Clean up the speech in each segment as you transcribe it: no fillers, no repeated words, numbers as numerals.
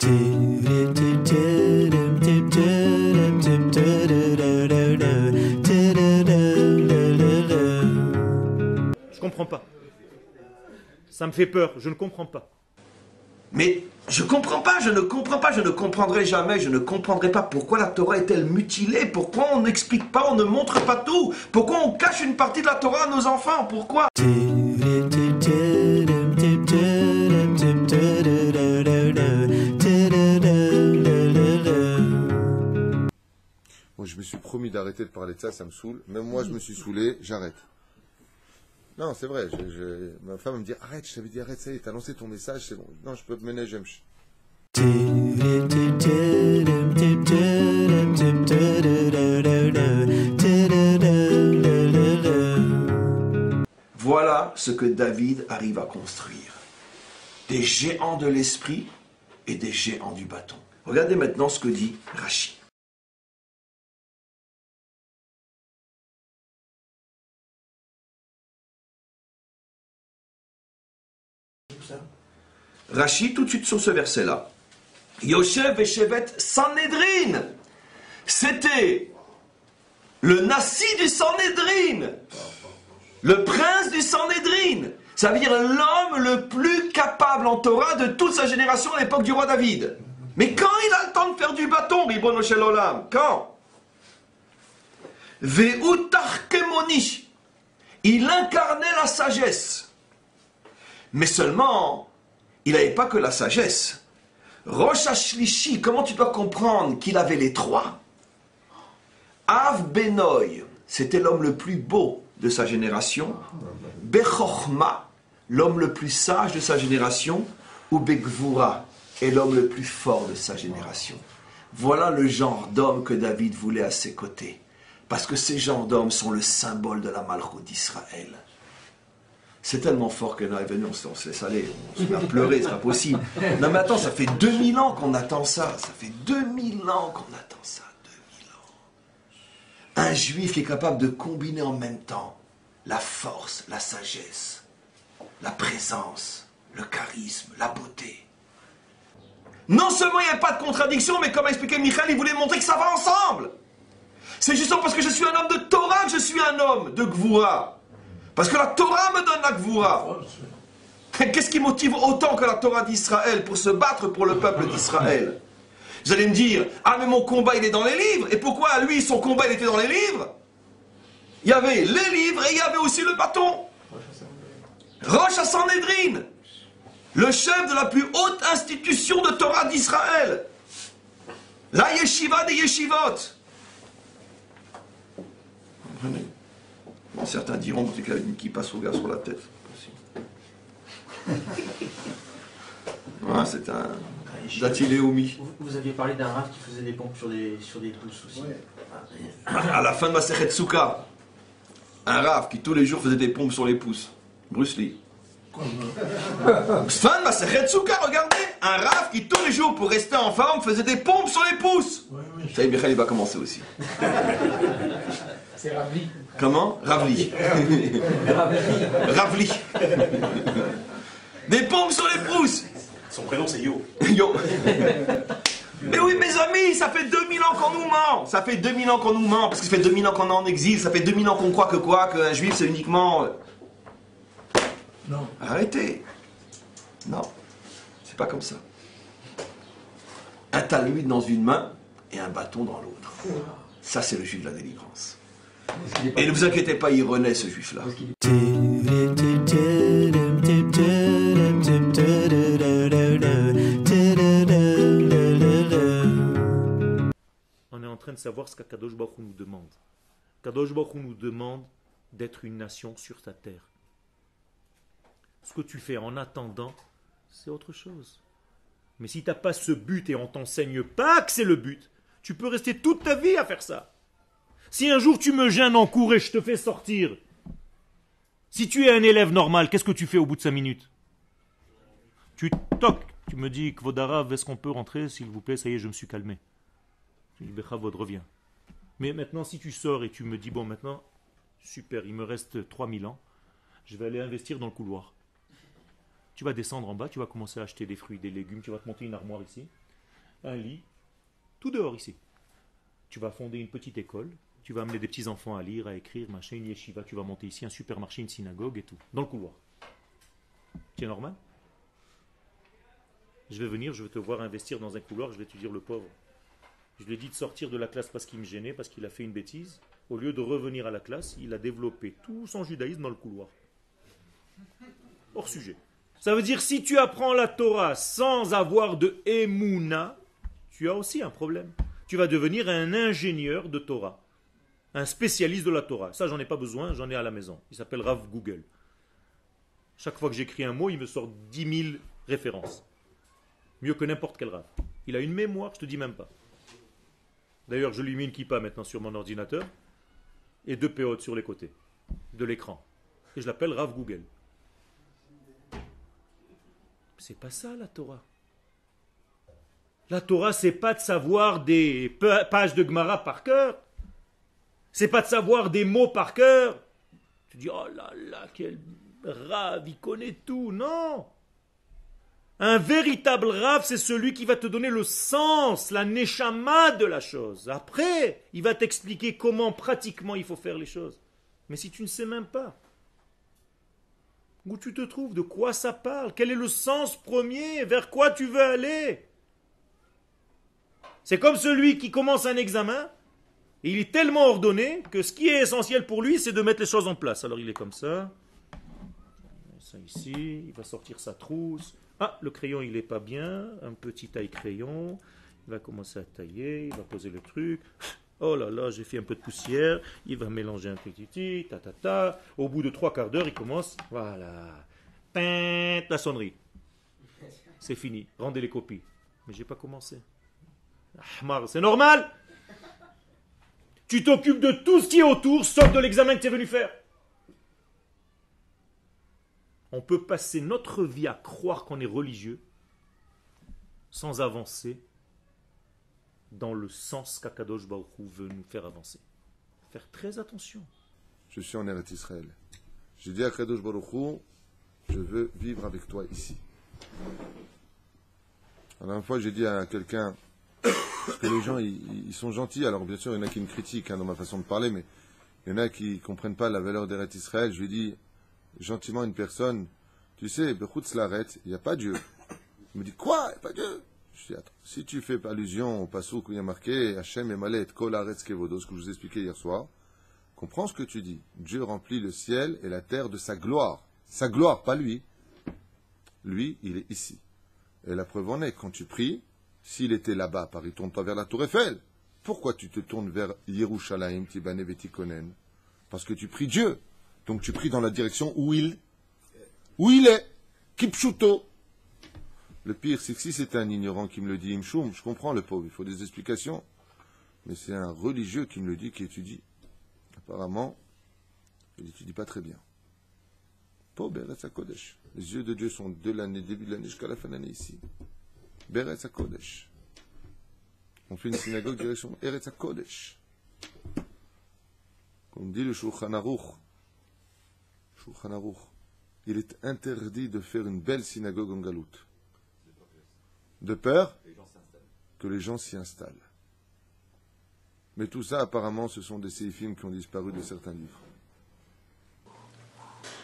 Je comprends pas. Ça me fait peur, je ne comprends pas. Mais je comprends pas, je ne comprends pas, je ne comprendrai jamais, je ne comprendrai pas pourquoi la Torah est-elle mutilée, pourquoi on n'explique pas, on ne montre pas tout, pourquoi on cache une partie de la Torah à nos enfants, pourquoi? Moi, je me suis promis d'arrêter de parler de ça, ça me saoule. Même moi, je me suis saoulé, j'arrête. Non, c'est vrai. Ma femme me dit arrête, je t'avais dit arrête, ça y est, t'as lancé ton message, c'est bon. Non, je peux te mener, j'aime. Voilà ce que David arrive à construire. Des géants de l'esprit et des géants du bâton. Regardez maintenant ce que dit Rashi. Rashi, tout de suite sur ce verset-là. Yoshev et Shevet Sanhedrin. C'était le Nassi du Sanhedrin. Le prince du Sanhedrin. Ça veut dire l'homme le plus capable en Torah de toute sa génération à l'époque du roi David. Mais quand il a le temps de faire du bâton, Ribono Shel Olam, quand Ve'utar Kemoni, il incarnait la sagesse. Mais seulement, il n'avait pas que la sagesse. Rosh Hashlishi, comment tu dois comprendre qu'il avait les trois? Av Benoï, c'était l'homme le plus beau de sa génération. Bechochma, l'homme le plus sage de sa génération. Ou Begvura, est l'homme le plus fort de sa génération. Voilà le genre d'homme que David voulait à ses côtés. Parce que ces genres d'hommes sont le symbole de la Malchut d'Israël. C'est tellement fort que là, est venu, on se laisse aller, on se met à pleurer, c'est pas possible. Non mais attends, ça fait 2000 ans qu'on attend ça. Ça fait 2000 ans qu'on attend ça. 2000 ans. Un juif qui est capable de combiner en même temps la force, la sagesse, la présence, le charisme, la beauté. Non seulement il n'y a pas de contradiction, mais comme a expliqué Michael, il voulait montrer que ça va ensemble. C'est justement parce que je suis un homme de Torah que je suis un homme de Gvura. Parce que la Torah me donne la Gvura. Qu'est-ce qui motive autant que la Torah d'Israël pour se battre pour le peuple d'Israël? Vous allez me dire, ah mais mon combat il est dans les livres. Et pourquoi lui, son combat il était dans les livres? Il y avait les livres et il y avait aussi le bâton. Rosh HaSanhedrin, le chef de la plus haute institution de Torah d'Israël. La yeshiva des yeshivot. Comprenez? Certains diront qu'il y a une qui passe au gars sur la tête. Ouais, c'est un datiléomi. Vous aviez parlé d'un raf qui faisait des pompes sur des pouces aussi. Ouais. À la fin de Masechet Souka, un raf qui tous les jours faisait des pompes sur les pouces. Bruce Lee. Fin de Masechet Souka, regardez, un raf qui tous les jours pour rester en forme faisait des pompes sur les pouces. Ça y est, Michael il va commencer aussi. C'est Ravli. Comment? Ravli. Ravli. Des pompes sur les pouces. Son prénom c'est Yo. Yo. Mais oui, mes amis, ça fait 2000 ans qu'on nous ment. Ça fait 2000 ans qu'on nous ment, parce que ça fait 2000 ans qu'on est en exil. Ça fait 2000 ans qu'on croit qu'un juif c'est uniquement... Non. Arrêtez. Non. C'est pas comme ça. Un talmud dans une main et un bâton dans l'autre. Ça, c'est le juif de la délivrance. Et ne vous inquiétez pas, il renaît ce juif-là. On est en train de savoir ce qu'Akadosh Baruch Hu nous demande. Kadosh Baruch Hu nous demande d'être une nation sur sa terre. Ce que tu fais en attendant, c'est autre chose. Mais si tu n'as pas ce but et on t'enseigne pas que c'est le but, tu peux rester toute ta vie à faire ça. Si un jour tu me gênes en cours et je te fais sortir, si tu es un élève normal, qu'est-ce que tu fais au bout de 5 minutes? Tu toques, tu me dis, Kvodarav, est-ce qu'on peut rentrer, s'il vous plaît? Ça y est, je me suis calmé. Je dis, Bechavod, reviens. Mais maintenant, si tu sors et tu me dis, bon, maintenant, super, il me reste 3000 ans, je vais aller investir dans le couloir. Tu vas descendre en bas, tu vas commencer à acheter des fruits, des légumes, tu vas te monter une armoire ici. un lit, tout dehors ici. Tu vas fonder une petite école, tu vas amener des petits enfants à lire, à écrire, machin, une yeshiva, tu vas monter ici un supermarché, une synagogue et tout, dans le couloir. C'est normal? Je vais venir, je vais te voir investir dans un couloir, je vais te dire le pauvre. Je lui ai dit de sortir de la classe parce qu'il me gênait, parce qu'il a fait une bêtise. Au lieu de revenir à la classe, il a développé tout son judaïsme dans le couloir. Hors sujet. Ça veut dire si tu apprends la Torah sans avoir de Emouna, tu as aussi un problème. Tu vas devenir un ingénieur de Torah, un spécialiste de la Torah. Ça, j'en ai pas besoin, j'en ai à la maison. Il s'appelle Rav Google. Chaque fois que j'écris un mot, il me sort 10 000 références. Mieux que n'importe quel Rav. Il a une mémoire, je te dis même pas. D'ailleurs, je lui mets une kippa maintenant sur mon ordinateur et 2 péotes sur les côtés de l'écran. Et je l'appelle Rav Google. C'est pas ça la Torah. La Torah, c'est pas de savoir des pages de Gemara par cœur. C'est pas de savoir des mots par cœur. Tu dis, oh là là, quel Rav, il connaît tout. Non. Un véritable Rav, c'est celui qui va te donner le sens, la neshama de la chose. Après, il va t'expliquer comment pratiquement il faut faire les choses. Mais si tu ne sais même pas où tu te trouves, de quoi ça parle, quel est le sens premier, vers quoi tu veux aller. C'est comme celui qui commence un examen, et il est tellement ordonné que ce qui est essentiel pour lui, c'est de mettre les choses en place. Alors il est comme ça ici, il va sortir sa trousse. Ah, le crayon, il n'est pas bien. Un petit taille-crayon. Il va commencer à tailler. Il va poser le truc. Oh là là, j'ai fait un peu de poussière. Il va mélanger un petit ta. Au bout de 3/4 d'heure, il commence. Voilà. La sonnerie. C'est fini. Rendez les copies. Mais j'ai pas commencé. Ahmar, c'est normal. Tu t'occupes de tout ce qui est autour, sauf de l'examen que tu es venu faire. On peut passer notre vie à croire qu'on est religieux sans avancer dans le sens qu'Akadosh Baruch Hu veut nous faire avancer. Faire très attention. Je suis en Eretz Israël. J'ai dit à Akadosh Baruch Hu, je veux vivre avec toi ici. La dernière fois, j'ai dit à quelqu'un que les gens, ils sont gentils. Alors bien sûr, il y en a qui me critiquent dans ma façon de parler, mais il y en a qui ne comprennent pas la valeur d'Eretz Israël. Je lui ai dit gentiment à une personne, tu sais, Bechutz Laaret, il n'y a pas Dieu. Il me dit, quoi? Il n'y a pas Dieu? Je dis, attends, si tu fais allusion au passouk où il y a marqué Hachem Emalet Kol Haaretz Kevodo, ce que je vous ai expliqué hier soir, comprends ce que tu dis. Dieu remplit le ciel et la terre de sa gloire. Sa gloire, pas lui. Lui, il est ici. Et la preuve en est, quand tu pries, s'il était là-bas, par il tourne pas vers la tour Eiffel. Pourquoi tu te tournes vers Yerushalayim, Tibane Betikonen? Parce que tu pries Dieu. Donc tu pries dans la direction où il est. Kipshuto. Le pire, c'est que si c'était un ignorant qui me le dit, Imshum, je comprends le pauvre, il faut des explications. Mais c'est un religieux qui me le dit, qui étudie. Apparemment, il n'étudie pas très bien. Pauvre Beretz HaKodesh. Les yeux de Dieu sont de l'année, début de l'année jusqu'à la fin de l'année ici. Beretz HaKodesh. On fait une synagogue direction Eretz HaKodesh. Comme dit le Shulchan Aruch. Il est interdit de faire une belle synagogue en galoute. De peur que les gens s'y installent. Mais tout ça, apparemment, ce sont des séifim qui ont disparu de certains livres.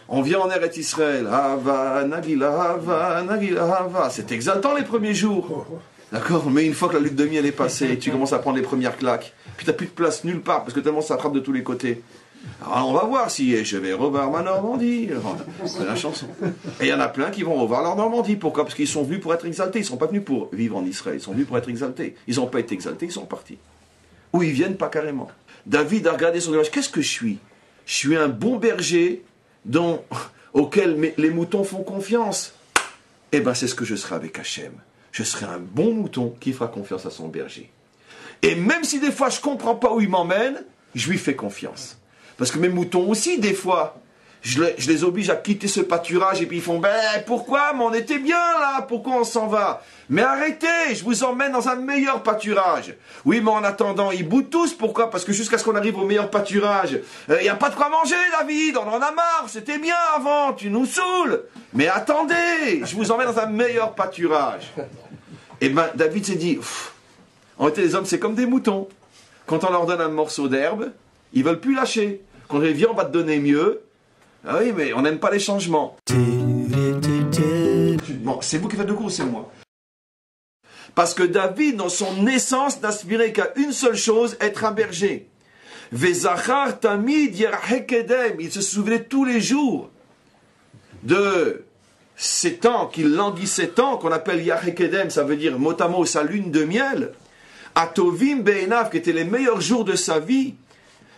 On vient en Eretz Israël. Hava, Nagila, Hava, Nagila, Hava. C'est exaltant les premiers jours. D'accord? Mais une fois que la lutte de miel est passée, tu commences à prendre les premières claques. Puis tu n'as plus de place nulle part parce que tellement ça frappe de tous les côtés. Alors on va voir si je vais revoir ma Normandie. C'est la chanson. Et il y en a plein qui vont revoir leur Normandie. Pourquoi? Parce qu'ils sont venus pour être exaltés. Ils ne sont pas venus pour vivre en Israël. Ils sont venus pour être exaltés. Ils n'ont pas été exaltés, ils sont partis. Ou ils viennent pas carrément. David a regardé son image. Qu'est-ce que je suis? Je suis un bon berger auquel les moutons font confiance. Eh bien c'est ce que je serai avec Hachem. Je serai un bon mouton qui fera confiance à son berger. Et même si des fois je ne comprends pas où il m'emmène, je lui fais confiance. Parce que mes moutons aussi, des fois, je les oblige à quitter ce pâturage et puis ils font « Ben, pourquoi? Mais on était bien là, pourquoi on s'en va? Mais arrêtez, je vous emmène dans un meilleur pâturage. » Oui, mais en attendant, ils boutent tous. Pourquoi? Parce que jusqu'à ce qu'on arrive au meilleur pâturage, il n'y a pas de quoi manger, David, on en a marre, c'était bien avant, tu nous saoules. Mais attendez, je vous emmène dans un meilleur pâturage. Et ben David s'est dit, en réalité les hommes c'est comme des moutons. Quand on leur donne un morceau d'herbe, ils veulent plus lâcher. Quand on dit viens on va te donner mieux, ah oui mais on n'aime pas les changements. Bon, c'est vous qui faites le cours, c'est moi. Parce que David, dans son naissance, n'aspirait qu'à une seule chose, être un berger. Vezachar tamid yerhekedem, il se souvenait tous les jours de ces temps qu'il languissait tant, qu'on appelle yerhekedem, ça veut dire mot à mot sa lune de miel. Atovim be'enav, qui étaient les meilleurs jours de sa vie.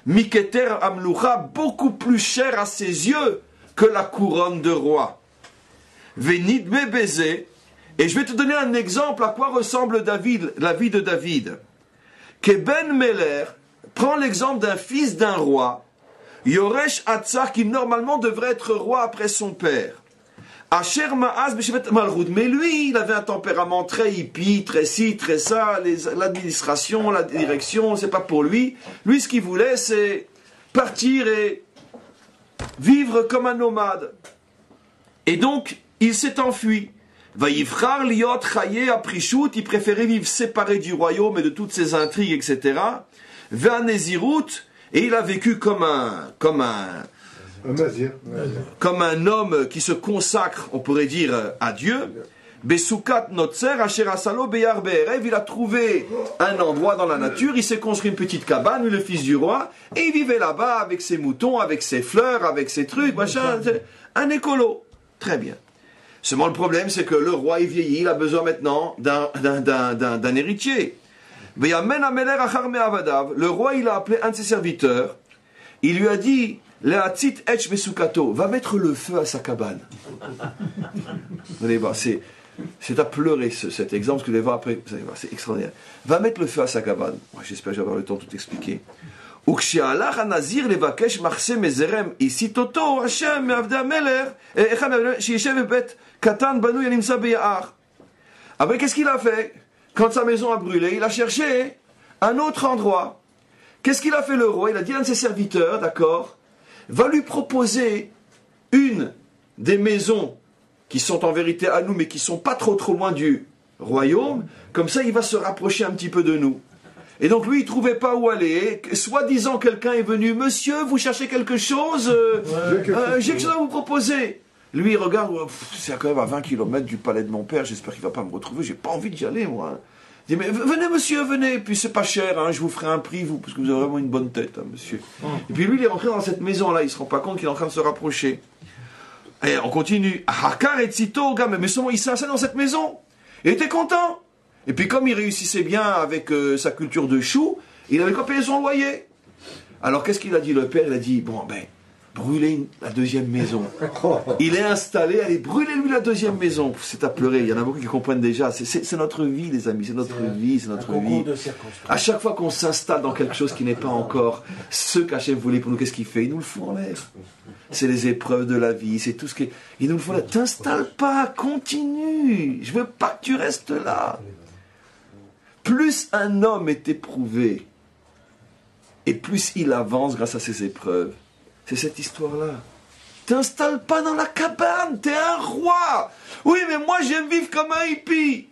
Miketer amlucha, beaucoup plus cher à ses yeux que la couronne de roi. Venidme baiser. Et je vais te donner un exemple à quoi ressemble David, la vie de David. Keben Meler prend l'exemple d'un fils d'un roi, Yoresh Hatzar, qui normalement devrait être roi après son père. Asher Ma'az Beshevet Malchut. Mais lui, il avait un tempérament très hippie, très ci, très ça, l'administration, la direction, c'est pas pour lui. Lui, ce qu'il voulait, c'est partir et vivre comme un nomade. Et donc, il s'est enfui. Vaïfrar liot chaye aprishut, il préférait vivre séparé du royaume et de toutes ses intrigues, etc. Ve'anezirut, et il a vécu comme un homme qui se consacre, on pourrait dire, à Dieu. Besukat notzer asher asalo beyar be'erev, il a trouvé un endroit dans la nature, il s'est construit une petite cabane, lui, le fils du roi, et il vivait là-bas avec ses moutons, avec ses fleurs, avec ses trucs, machin, un écolo. Très bien. Seulement le problème, c'est que le roi est vieilli, il a besoin maintenant d'un héritier. Le roi, il a appelé un de ses serviteurs, il lui a dit, va mettre le feu à sa cabane. Vous allez voir, c'est à pleurer cet exemple, ce que vous allez voir après, vous allez voir, c'est extraordinaire. Va mettre le feu à sa cabane. Moi, j'espère que je vais avoir le temps de tout expliquer. Après, qu'est-ce qu'il a fait? Quand sa maison a brûlé, il a cherché un autre endroit. Qu'est-ce qu'il a fait le roi? Il a dit à un de ses serviteurs, d'accord, va lui proposer une des maisons qui sont en vérité à nous, mais qui sont pas trop loin du royaume. Comme ça, il va se rapprocher un petit peu de nous. Et donc lui, il trouvait pas où aller. Soi-disant, quelqu'un est venu. Monsieur, vous cherchez quelque chose? J'ai quelque chose à vous proposer. Lui, il regarde, c'est quand même à 20 km du palais de mon père. J'espère qu'il va pas me retrouver. J'ai pas envie d'y aller, moi. Il dit, mais venez, monsieur, venez. Puis c'est pas cher, hein, je vous ferai un prix, vous, parce que vous avez vraiment une bonne tête, hein, monsieur. Et puis lui, il est rentré dans cette maison-là. Il se rend pas compte qu'il est en train de se rapprocher. Et on continue. Hakar et Tzito, gars, mais seulement il s'installe dans cette maison. Il était content. Et puis comme il réussissait bien avec sa culture de chou, il avait qu'à payer son loyer. Alors qu'est-ce qu'il a dit le père? Il a dit, bon ben, brûlez la deuxième maison. Il est installé, allez, brûlez-lui la deuxième maison. C'est à pleurer, il y en a beaucoup qui comprennent déjà. C'est notre vie les amis, c'est notre vie, c'est notre vie. À chaque fois qu'on s'installe dans quelque chose qui n'est pas encore ce qu'Hachem voulait pour nous, qu'est-ce qu'il fait? Il nous le fout en l'air. C'est les épreuves de la vie, c'est tout ce qui... Il nous le fout là. T'installes pas, continue. Je veux pas que tu restes là. Plus un homme est éprouvé, et plus il avance grâce à ses épreuves. C'est cette histoire-là. T'installes pas dans la cabane, t'es un roi. Oui, mais moi j'aime vivre comme un hippie.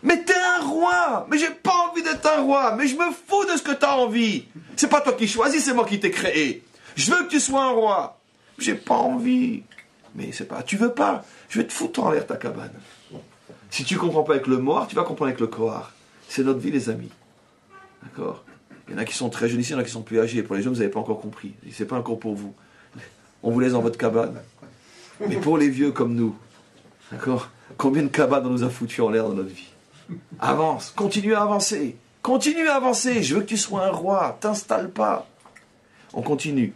Mais t'es un roi. Mais j'ai pas envie d'être un roi. Mais je me fous de ce que t'as envie. C'est pas toi qui choisis, c'est moi qui t'ai créé. Je veux que tu sois un roi. J'ai pas envie. Mais c'est pas, tu veux pas. Je vais te foutre en l'air ta cabane. Si tu comprends pas avec le Moar, tu vas comprendre avec le Kohar. C'est notre vie, les amis. D'accord? Il y en a qui sont très jeunes ici, il y en a qui sont plus âgés. Pour les jeunes, vous n'avez pas encore compris. C'est pas encore pour vous. On vous laisse dans votre cabane. Mais pour les vieux comme nous, d'accord? Combien de cabanes on nous a foutu en l'air dans notre vie? Avance, continue à avancer. Continue à avancer. Je veux que tu sois un roi. T'installes pas. On continue.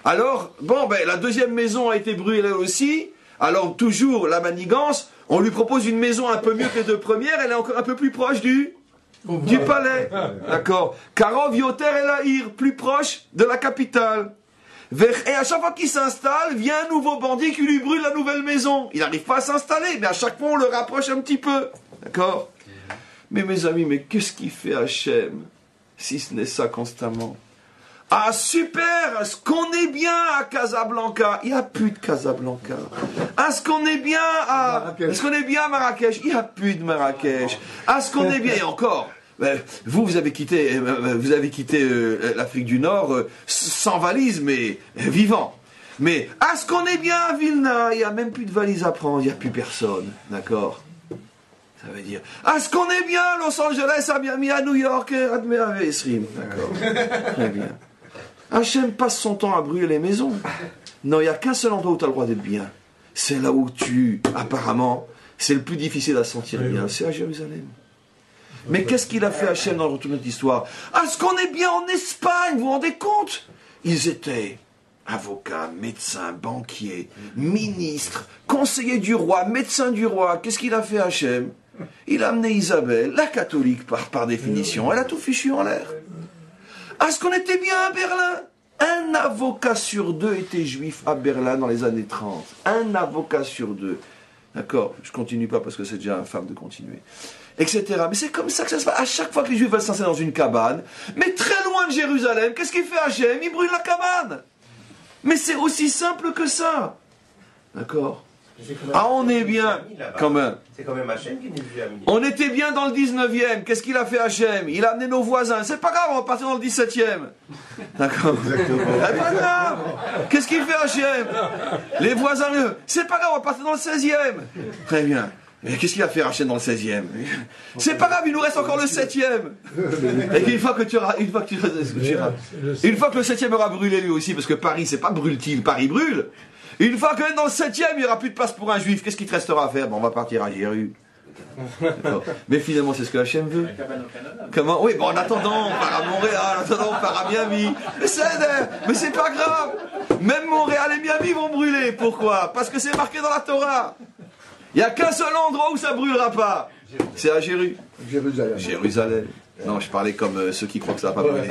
Alors, bon, ben, la deuxième maison a été brûlée aussi. Alors, toujours la manigance. On lui propose une maison un peu mieux que les deux premières, elle est encore un peu plus proche du palais. D'accord. Karov Yoter El Haïr, plus proche de la capitale. Et à chaque fois qu'il s'installe, vient un nouveau bandit qui lui brûle la nouvelle maison. Il n'arrive pas à s'installer, mais à chaque fois on le rapproche un petit peu. D'accord. Mais mes amis, mais qu'est-ce qu'il fait Hachem, si ce n'est ça constamment? Ah super, est-ce qu'on est bien à Casablanca? Il n'y a plus de Casablanca. Est-ce qu'on est bien à Marrakech? Il n'y a plus de Marrakech. Est-ce qu'on est bien, et encore, vous avez quitté l'Afrique du Nord sans valise, mais vivant. Mais est-ce qu'on est bien à Vilna? Il n'y a même plus de valise à prendre, il n'y a plus personne. D'accord? Ça veut dire, est-ce qu'on est bien à Los Angeles, à Miami, à New York, à Admira Esrim? D'accord. Très bien. Hachem passe son temps à brûler les maisons. Non, il n'y a qu'un seul endroit où tu as le droit d'être bien. C'est là où apparemment, c'est le plus difficile à sentir bien. C'est à Jérusalem. Mais qu'est-ce qu'il a fait Hachem dans toute notre histoire? Est-ce qu'on est bien en Espagne? Vous vous rendez compte? Ils étaient avocats, médecins, banquiers, ministres, conseillers du roi, médecins du roi. Qu'est-ce qu'il a fait Hachem? Il a amené Isabelle, la catholique par définition. Elle a tout fichu en l'air. Est-ce qu'on était bien à Berlin? Un avocat sur deux était juif à Berlin dans les années 30. Un avocat sur deux. D'accord? Je continue pas parce que c'est déjà infâme de continuer. Etc. Mais c'est comme ça que ça se passe. À chaque fois que les juifs veulent s'installer dans une cabane, mais très loin de Jérusalem, qu'est-ce qu'il fait Hachem? Il brûle la cabane. Mais c'est aussi simple que ça. D'accord? Ah, on est bien, quand même. C'est quand même Hachem qui n'est plus ami. On était bien dans le 19e. Qu'est-ce qu'il a fait Hachem? Il a amené nos voisins. C'est pas grave, on va partir dans le 17e. D'accord? C'est pas grave. Qu'est-ce qu'il fait Hachem? Les voisins, c'est pas grave, on va partir dans le 16e. Très bien. Mais qu'est-ce qu'il a fait Hachem dans le 16e? C'est pas grave, il nous reste encore le 7e. Et une fois que le 7e aura brûlé lui aussi, parce que Paris, c'est pas brûle-t-il, Paris brûle. Une fois que dans le 7e, il n'y aura plus de place pour un juif, qu'est-ce qu'il te restera à faire? Bon, on va partir à Jérusalem. Mais finalement, c'est ce que Hachem veut. Comment? Oui, bon, en attendant, on part à Montréal, en attendant, on part à Miami. Mais c'est pas grave. Même Montréal et Miami vont brûler. Pourquoi? Parce que c'est marqué dans la Torah. Il n'y a qu'un seul endroit où ça ne brûlera pas. C'est à Jérusalem. Jérusalem. Non, je parlais comme ceux qui croient que ça va pas brûler.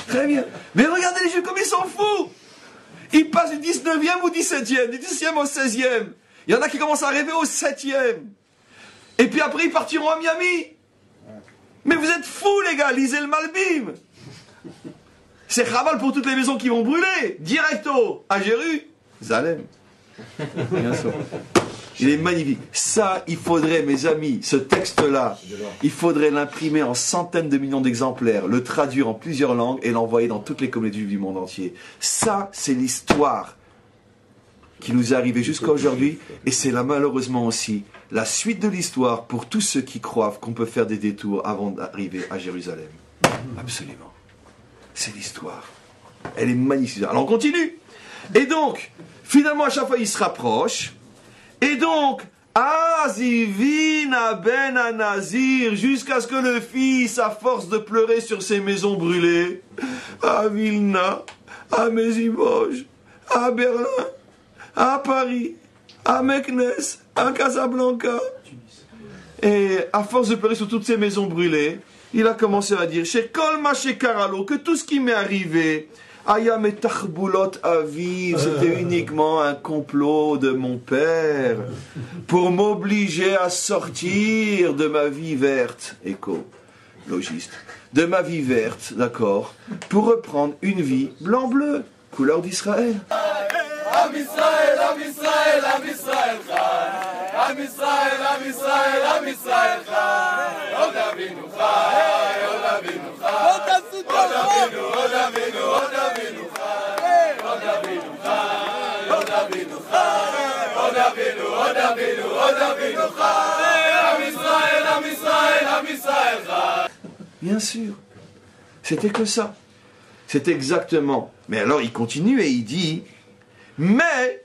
Très bien. Mais regardez les Juifs comme ils s'en foutent. Ils passent du 19e au 17e, du 17e au 16e. Il y en a qui commencent à rêver au 7e. Et puis après, ils partiront à Miami. Mais vous êtes fous, les gars, lisez le Malbim. C'est Chaval pour toutes les maisons qui vont brûler. Directo, à Jérusalem. Bien sûr. Il est magnifique. Ça, il faudrait, mes amis, ce texte-là, il faudrait l'imprimer en centaines de millions d'exemplaires, le traduire en plusieurs langues et l'envoyer dans toutes les communautés du monde entier. Ça, c'est l'histoire qui nous est arrivée jusqu'à aujourd'hui, et c'est là malheureusement aussi la suite de l'histoire pour tous ceux qui croient qu'on peut faire des détours avant d'arriver à Jérusalem. Absolument. C'est l'histoire. Elle est magnifique. Alors on continue. Et donc, finalement, à chaque fois, il se rapproche. Et donc, Azivina ben Anazir, jusqu'à ce que le fils, à force de pleurer sur ses maisons brûlées, à Vilna, à Meziboj, à Berlin, à Paris, à Meknes, à Casablanca, et à force de pleurer sur toutes ces maisons brûlées, il a commencé à dire, chez Kolma, chez Karalo, que tout ce qui m'est arrivé, Ayam et Tarbulot Aviv, c'était uniquement un complot de mon père pour m'obliger à sortir de ma vie verte, écologiste, de ma vie verte, d'accord, pour reprendre une vie blanc-bleu, couleur d'Israël. Am Israël, Am Israël, Am Israël, Am Israël, Am Israël, Am Israël, Od Avinu Chai, Od Avinu Chai, Od Avinu, Od Avinu, Od Avinu Chai, Od Avinu Chai, Od Avinu Chai, Od Avinu, Od Avinu, Od Avinu Chai, Am Israël, Am Israël, Am Israël Chai. Bien sûr, c'était que ça. C'est exactement. Mais alors il continue et il dit, mais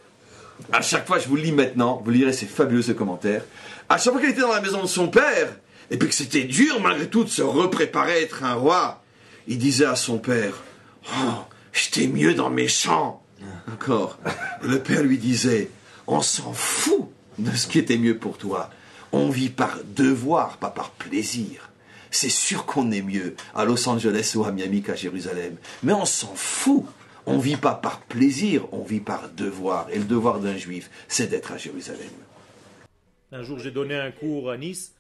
à chaque fois, je vous le lis maintenant, vous lirez ces fabuleux ce commentaire, à chaque fois qu'il était dans la maison de son père, et puis que c'était dur malgré tout de se repréparer à être un roi, il disait à son père, oh, j'étais mieux dans mes champs. D'accord. Et le père lui disait, on s'en fout de ce qui était mieux pour toi. On vit par devoir, pas par plaisir. C'est sûr qu'on est mieux à Los Angeles ou à Miami qu'à Jérusalem. Mais on s'en fout. On ne vit pas par plaisir, on vit par devoir. Et le devoir d'un juif, c'est d'être à Jérusalem. Un jour, j'ai donné un cours à Nice.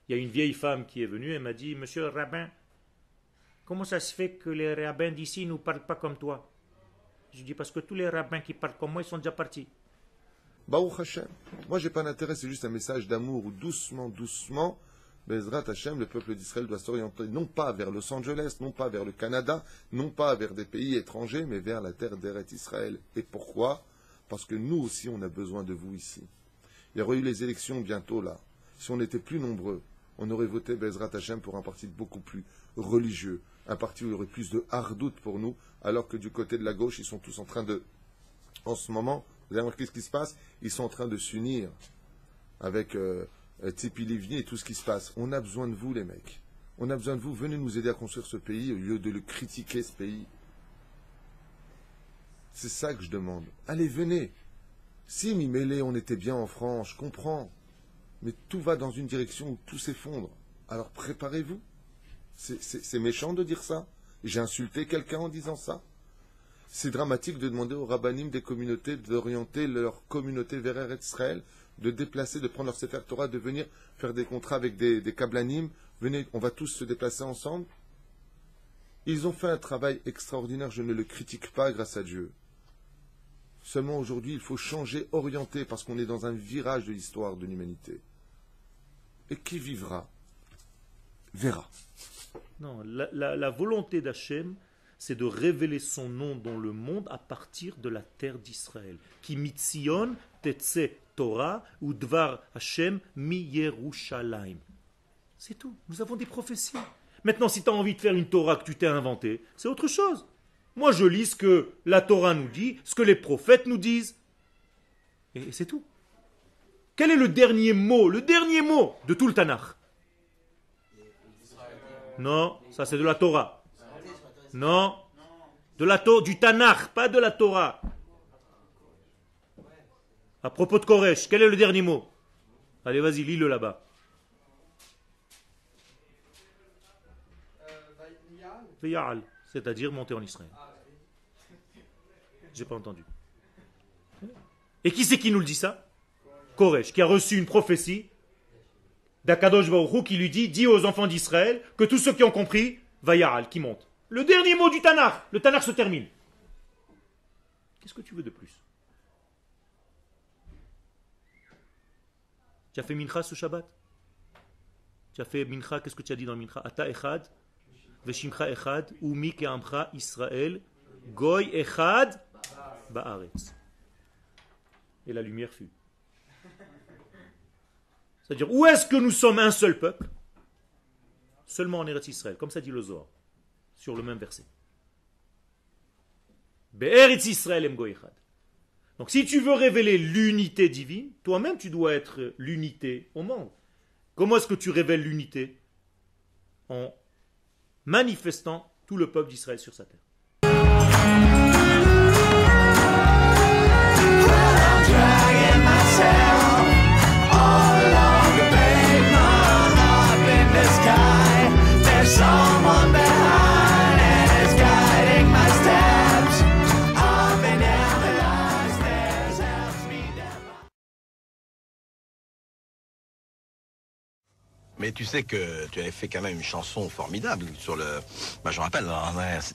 Il y a une vieille femme qui est venue et m'a dit, Monsieur le rabbin, comment ça se fait que les rabbins d'ici ne nous parlent pas comme toi? Je dis parce que tous les rabbins qui parlent comme moi, ils sont déjà partis. Baruch Hashem. Moi, j'ai pas d'intérêt, c'est juste un message d'amour où doucement, doucement, Bezrat Hashem, le peuple d'Israël doit s'orienter non pas vers Los Angeles, non pas vers le Canada, non pas vers des pays étrangers, mais vers la terre d'Eretz Israël. Et pourquoi? Parce que nous aussi, on a besoin de vous ici. Il y aurait eu les élections bientôt là. Si on était plus nombreux, on aurait voté Bezrat Hashem pour un parti beaucoup plus religieux, un parti où il y aurait plus de hardout pour nous, alors que du côté de la gauche, ils sont tous en train de... En ce moment, vous allez voir qu'est-ce qui se passe? Ils sont en train de s'unir avec Tzipi Livni et tout ce qui se passe. On a besoin de vous, les mecs. On a besoin de vous. Venez nous aider à construire ce pays au lieu de le critiquer, ce pays. C'est ça que je demande. Allez, venez. Si Mimélé, on était bien en France, je comprends. Mais tout va dans une direction où tout s'effondre. Alors préparez-vous. C'est méchant de dire ça. J'ai insulté quelqu'un en disant ça. C'est dramatique de demander aux rabbinim des communautés d'orienter leur communauté vers Eretz Israël, de déplacer, de prendre leur Sefer Torah, de venir faire des contrats avec des kablanim. Venez, on va tous se déplacer ensemble. Ils ont fait un travail extraordinaire, je ne le critique pas grâce à Dieu. Seulement aujourd'hui, il faut changer, orienter, parce qu'on est dans un virage de l'histoire de l'humanité. Et qui vivra, verra. Non, la volonté d'Hachem, c'est de révéler son nom dans le monde à partir de la terre d'Israël. Ki mitzion tetse Torah ou dvar Hashem mi Yerushalayim. C'est tout. Nous avons des prophéties. Maintenant, si tu as envie de faire une Torah que tu t'es inventée, c'est autre chose. Moi, je lis ce que la Torah nous dit, ce que les prophètes nous disent. Et c'est tout. Quel est le dernier mot de tout le Tanakh? Non, ça c'est de la Torah. Non, du Tanakh, pas de la Torah. À propos de Koresh, quel est le dernier mot? Allez, vas-y, lis-le là-bas. Veya'al, c'est-à-dire monter en Israël. J'ai pas entendu. Et qui c'est qui nous le dit ça? Koresh, qui a reçu une prophétie d'Akadosh Baruch Hu qui lui dit, dis aux enfants d'Israël que tous ceux qui ont compris, Vaya'al, qui monte. Le dernier mot du Tanakh. Le Tanakh se termine. Qu'est-ce que tu veux de plus? Tu as fait Mincha ce Shabbat? Tu as fait Mincha, qu'est-ce que tu as dit dans Mincha? Ata Echad, Veshimcha Echad, Umi Ke'amcha Israël, Goy Echad, Ba'aretz. Et la lumière fut. C'est-à-dire, où est-ce que nous sommes un seul peuple? Seulement en Eretz Israël, comme ça dit le Zohar, sur le même verset. Be'eretz Israël em Goy Echad. Donc si tu veux révéler l'unité divine, toi-même tu dois être l'unité au monde. Comment est-ce que tu révèles l'unité? En manifestant tout le peuple d'Israël sur sa terre. Mais tu sais que tu avais fait quand même une chanson formidable sur le... Bah, je me rappelle,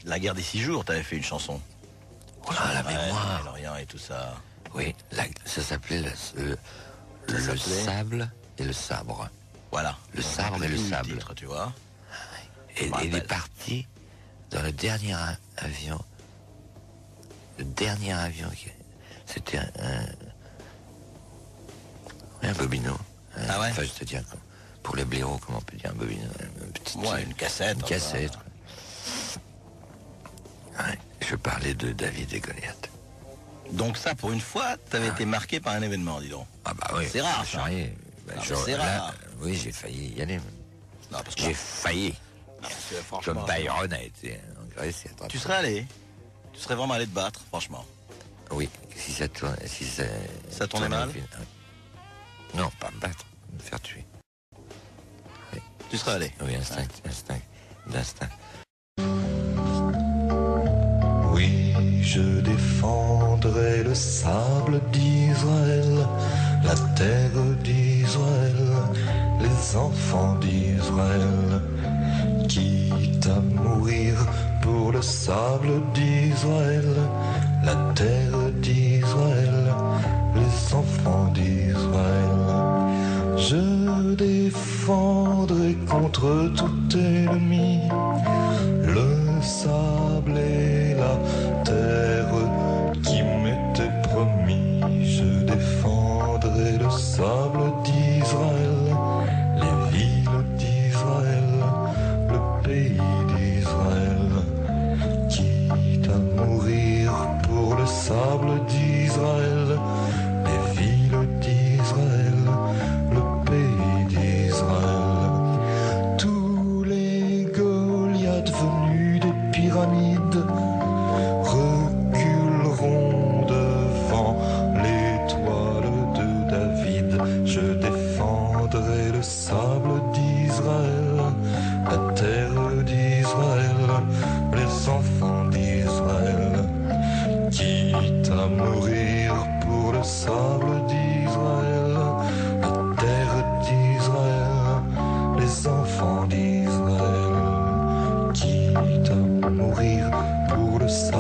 la guerre des 6 jours, tu avais fait une chanson. Oh là, la mémoire. L'Orient et tout ça. Oui, ça s'appelait le sable et le sabre. Voilà. Le sabre et le sable. Titre, tu vois. Et il est parti dans le dernier avion. Le dernier avion, c'était un bobino. Ah ouais? Enfin, je te dis, pour les blaireaux, comment on peut dire un bobino? Une cassette. Une cassette. Ouais, je parlais de David et Goliath. Donc ça, pour une fois, tu avais été marqué par un événement, dis donc. Ah bah oui. C'est rare, ça. C'est rare. Oui, j'ai failli y aller. Non, parce que j'ai failli. Non, parce que, franchement, comme Byron a été en Grèce. Tu serais allé. Tu serais vraiment allé te battre, franchement. Oui, si ça tourne, ça tournait mal. Non, pas me battre, me faire tuer. Oui. Tu serais allé. Oui, d'instinct. Oui, je défendrai le sable d'Israël, la terre d'Israël, les enfants d'Israël. quitte à mourir pour le sable d'Israël, la terre d'Israël, les enfants d'Israël. Je défendrai contre tout ennemi le sable et la terre qui m'étaient promis. Je défendrai le sable d'Israël, les villes d'Israël, le pays d'Israël. Quitte à mourir pour le sable d'Israël, les villes d'Israël, le pays d'Israël. Tous les Goliaths venus des pyramides reculeront devant l'étoile de David. Je défendrai le sable d'Israël, la terre d'Israël, les enfants d'Israël. Quitte à mourir pour le sable d'Israël, la terre d'Israël, les enfants d'Israël. Quitte à mourir pour le sable